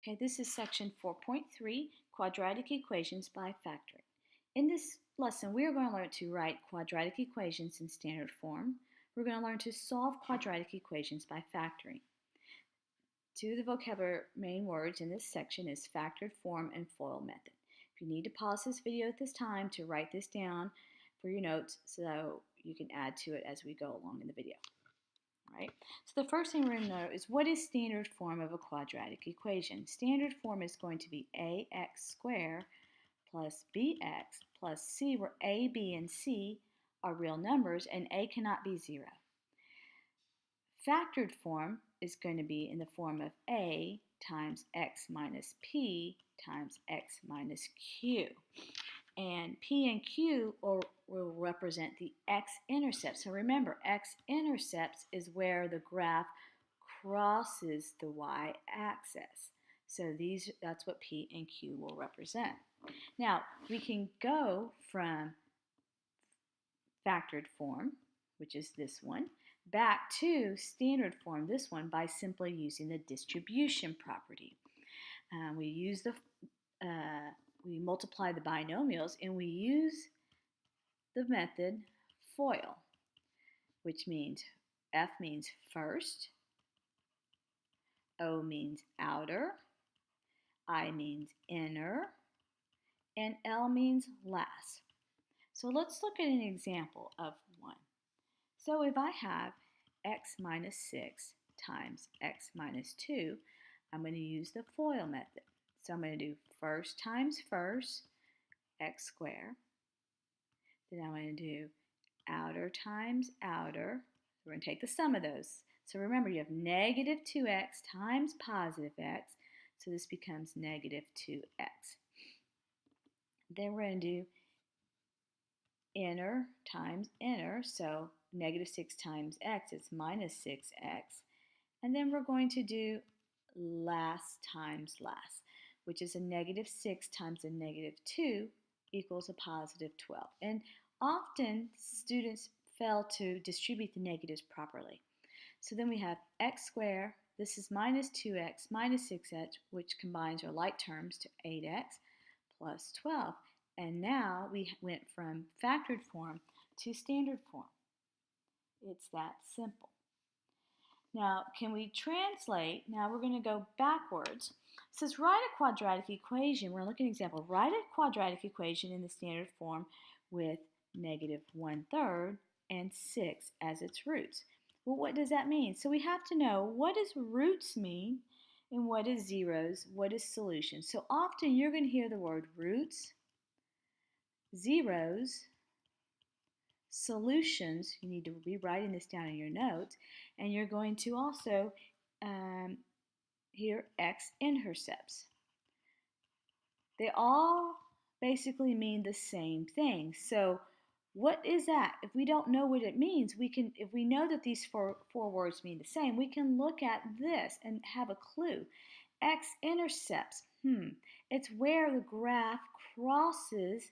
Okay, this is section 4.3, quadratic equations by factoring. In this lesson, we are going to learn to write quadratic equations in standard form. We're going to learn to solve quadratic equations by factoring. Two of the vocabulary main words in this section is factored form and FOIL method. If you need to pause this video at this time to write this down for your notes so you can add to it as we go along in the video. Right? So the first thing we're going to know is what is standard form of a quadratic equation. Standard form is going to be ax squared plus bx plus c, where a, b, and c are real numbers and a cannot be 0. Factored form is going to be in the form of a times x minus p times x minus q. And P and Q will represent the x-intercepts. So remember, x-intercepts is where the graph crosses the y-axis. So that's what P and Q will represent. Now, we can go from factored form, which is this one, back to standard form, this one, by simply using the distribution property. We multiply the binomials and we use the method FOIL, which means F means first, O means outer, I means inner, and L means last. So let's look at an example of one. So if I have x minus 6 times x minus 2, I'm going to use the FOIL method. So I'm going to do first times first, x squared. Then I'm going to do outer times outer. We're going to take the sum of those. So remember, you have negative 2x times positive x. So this becomes negative 2x. Then we're going to do inner times inner. So negative 6 times x is minus 6x. And then we're going to do last times last, which is a negative 6 times a negative 2 equals a positive 12. And often students fail to distribute the negatives properly. So then we have x squared, this is minus 2x minus 6x, which combines our like terms to 8x plus 12. And now we went from factored form to standard form. It's that simple. Now, can we translate? Now we're going to go backwards. It says write a quadratic equation. We're looking at an example. Write a quadratic equation in the standard form with negative 1/3 and 6 as its roots. Well, what does that mean? So we have to know, what does roots mean and what is zeros, what is solutions. So often you're going to hear the word roots, zeros, solutions. You need to be writing this down in your notes, and you're going to also hear x-intercepts. They all basically mean the same thing. So what is that? If we don't know what it means, if we know that these four words mean the same, we can look at this and have a clue. X-intercepts, it's where the graph crosses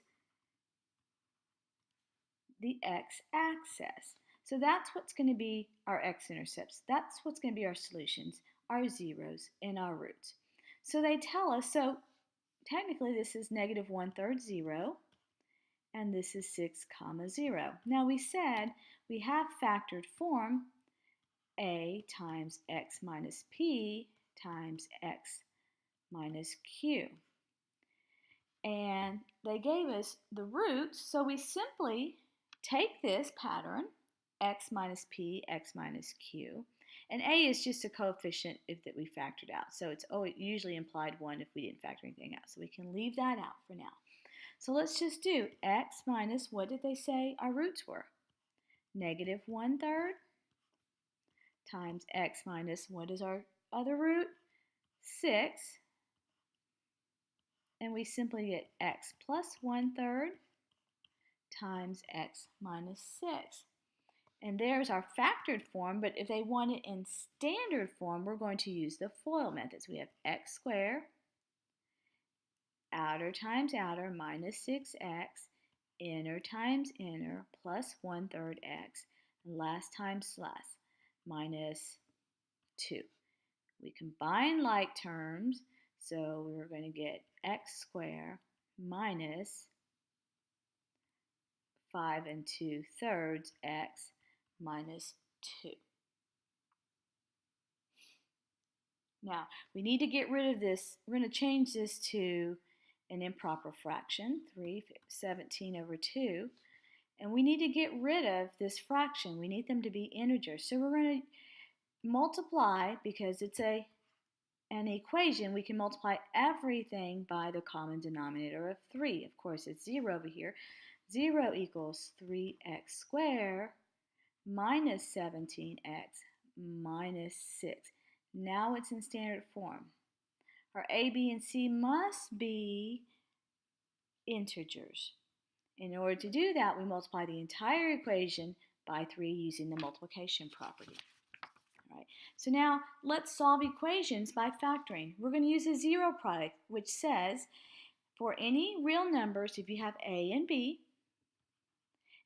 the x-axis. So that's what's going to be our x-intercepts. That's what's going to be our solutions, our zeros, and our roots. So they tell us, so technically this is negative 1/3 0, and this is 6, 0. Now we said we have factored form a times x minus p times x minus q. And they gave us the roots, so we simply take this pattern, x minus p, x minus q, and a is just a coefficient that we factored out. So it's usually implied 1 if we didn't factor anything out. So we can leave that out for now. So let's just do x minus, what did they say our roots were? Negative 1/3 times x minus, what is our other root? 6. And we simply get x plus 1/3 times x minus 6. And there's our factored form, but if they want it in standard form, we're going to use the FOIL methods. We have x squared, outer times outer, minus 6x, inner times inner, plus 1/3 x, and last times last, minus 2. We combine like terms, So we're going to get x squared minus 5 2/3 x minus 2. Now, we need to get rid of this. We're going to change this to an improper fraction, 3/17/2. And we need to get rid of this fraction. We need them to be integers. So we're going to multiply, because it's an equation, we can multiply everything by the common denominator of 3. Of course, it's 0 over here. 0 equals 3x squared minus 17x minus 6. Now it's in standard form. Our a, b, and c must be integers. In order to do that, we multiply the entire equation by 3 using the multiplication property. All right. So now let's solve equations by factoring. We're going to use a zero product, which says for any real numbers, if you have a and b,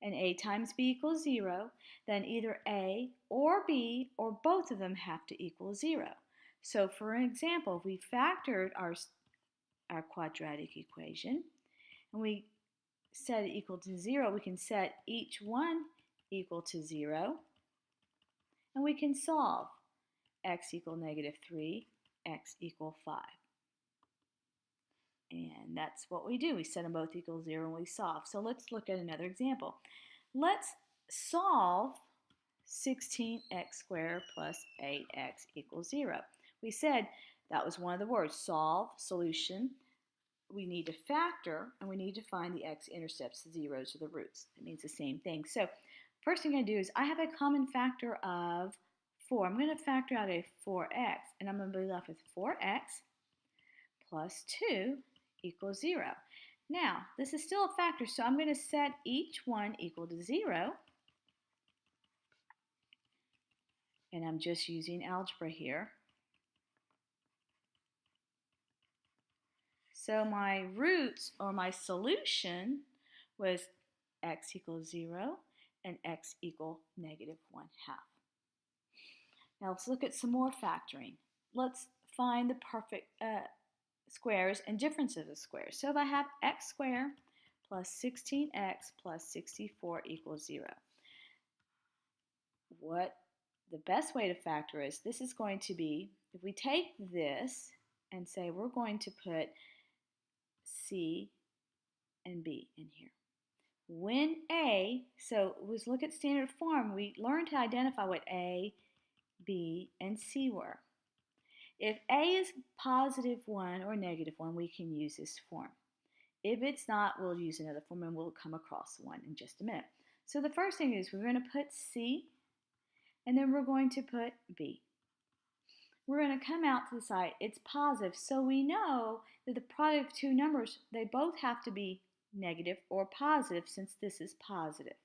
and a times b equals 0, then either a or b or both of them have to equal 0. So for example, if we factored our quadratic equation and we set it equal to 0, we can set each one equal to 0, and we can solve x equal -3, x equal 5. And that's what we do. We set them both equal 0 and we solve. So let's look at another example. Let's solve 16x squared plus 8x equals 0. We said that was one of the words, solve, solution. We need to factor, and we need to find the x-intercepts, the zeros or the roots. It means the same thing. So first thing I do is I have a common factor of 4. I'm going to factor out a 4x, and I'm going to be left with 4x plus 2 equals 0. Now, this is still a factor, so I'm going to set each one equal to 0. And I'm just using algebra here. So my roots, or my solution, was x equals 0 and x equal -1/2. Now let's look at some more factoring. Let's find the perfect squares and differences of squares. So if I have x squared plus 16x plus 64 equals 0. What the best way to factor is, this is going to be, if we take this and say we're going to put C and B in here. When A, so let's look at standard form, we learned to identify what A, B, and C were. If A is +1 or -1, we can use this form. If it's not, we'll use another form, and we'll come across one in just a minute. So the first thing is we're going to put C, and then we're going to put B. We're going to come out to the side. It's positive, so we know that the product of two numbers, they both have to be negative or positive, since this is positive.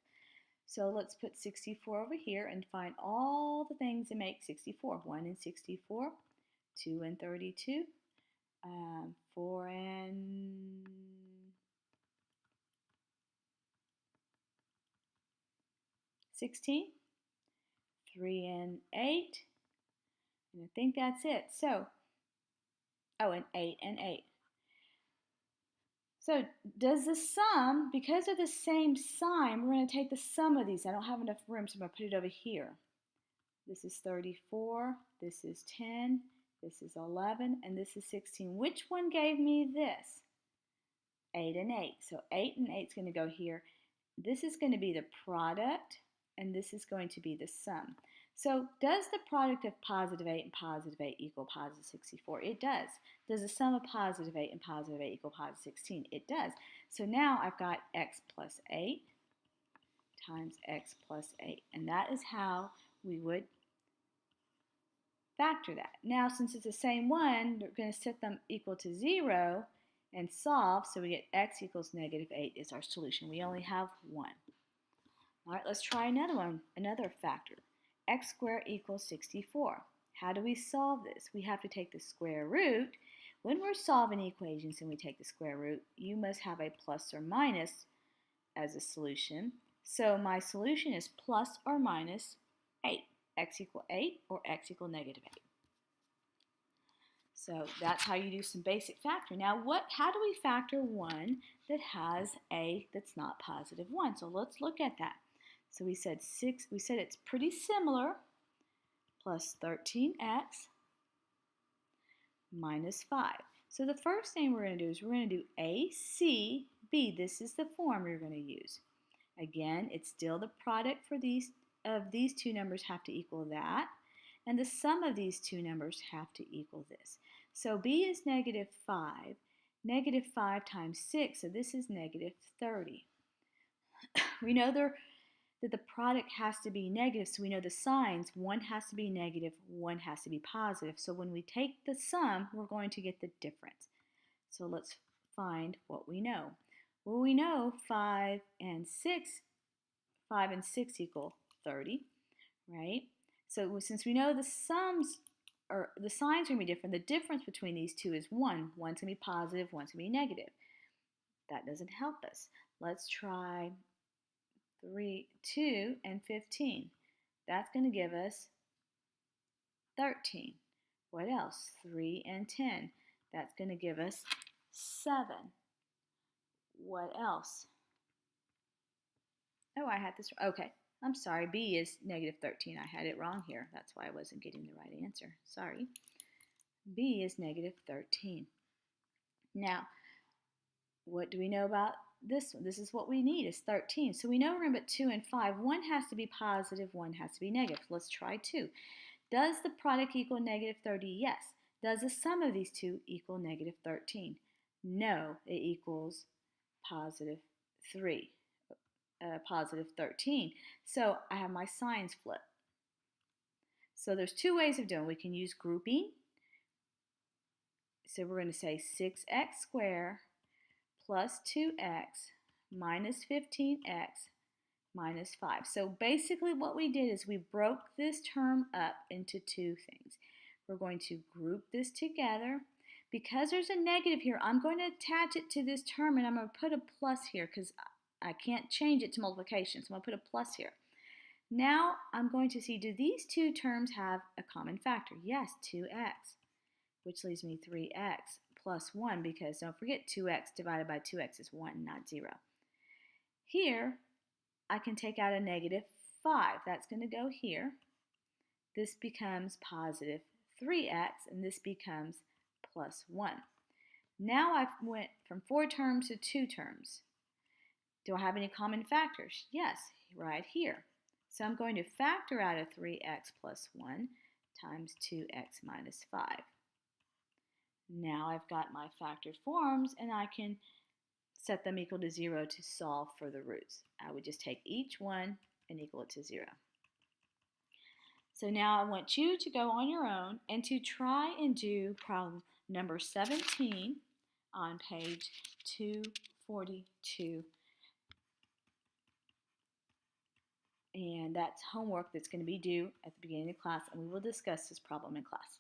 So let's put 64 over here and find all the things that make 64. 1 and 64, 2 and 32, 4 and 16, 3 and 8, and I think that's it. So, oh, and 8 and 8. So does the sum, because of the same sign, we're going to take the sum of these. I don't have enough room, so I'm going to put it over here. This is 34, this is 10, this is 11, and this is 16. Which one gave me this? 8 and 8. So 8 and 8 is going to go here. This is going to be the product, and this is going to be the sum. So does the product of +8 and +8 equal +64? It does. Does the sum of +8 and +8 equal +16? It does. So now I've got x plus 8 times x plus 8. And that is how we would factor that. Now, since it's the same one, we're going to set them equal to 0 and solve. So we get x equals -8 is our solution. We only have one. All right, let's try another one, another factor. X squared equals 64. How do we solve this? We have to take the square root. When we're solving equations and we take the square root, you must have a plus or minus as a solution. So my solution is plus or minus 8. X equal 8 or x equal -8. So that's how you do some basic factoring. Now, how do we factor one that has a that's not positive 1? So let's look at that. So we said it's pretty similar, plus 13x minus 5. So the first thing we're going to do is we're going to do a, c, b. This is the form you're going to use. Again, it's still the product for these two numbers have to equal that, and the sum of these two numbers have to equal this. So b is negative 5. Negative 5 times 6, so this is negative 30. We know that the product has to be negative, so we know the signs, one has to be negative, one has to be positive. So when we take the sum, we're going to get the difference. So let's find what we know. Well, we know 5 and 6 equal 30, right? So since we know the signs are going to be different, the difference between these two is 1. One's going to be positive, one's going to be negative. That doesn't help us. Let's try 2 and 15. That's going to give us 13. What else? 3 and 10. That's going to give us 7. What else? Oh, I had this. Okay, I'm sorry. B is negative 13. I had it wrong here. That's why I wasn't getting the right answer. Sorry. B is negative 13. Now, what do we know about this one? This is what we need, is 13. So we know we're going to put 2 and 5. One has to be positive, one has to be negative. Let's try 2. Does the product equal negative 30? Yes. Does the sum of these two equal negative 13? No, it equals positive 3. Positive 13. So I have my signs flipped. So there's two ways of doing it. We can use grouping. So we're going to say 6x squared plus 2x minus 15x minus 5. So basically what we did is we broke this term up into two things. We're going to group this together. Because there's a negative here, I'm going to attach it to this term, and I'm going to put a plus here because I can't change it to multiplication, so I'm going to put a plus here. Now I'm going to see, do these two terms have a common factor? Yes, 2x, which leaves me 3x plus 1, because don't forget 2x divided by 2x is 1, not 0. Here, I can take out a negative 5. That's going to go here. This becomes positive 3x, and this becomes plus 1. Now I went from 4 terms to 2 terms. Do I have any common factors? Yes, right here. So I'm going to factor out a 3x plus 1 times 2x minus 5. Now I've got my factored forms, and I can set them equal to 0 to solve for the roots. I would just take each one and equal it to 0. So now I want you to go on your own and to try and do problem number 17 on page 242. And that's homework that's going to be due at the beginning of class, and we will discuss this problem in class.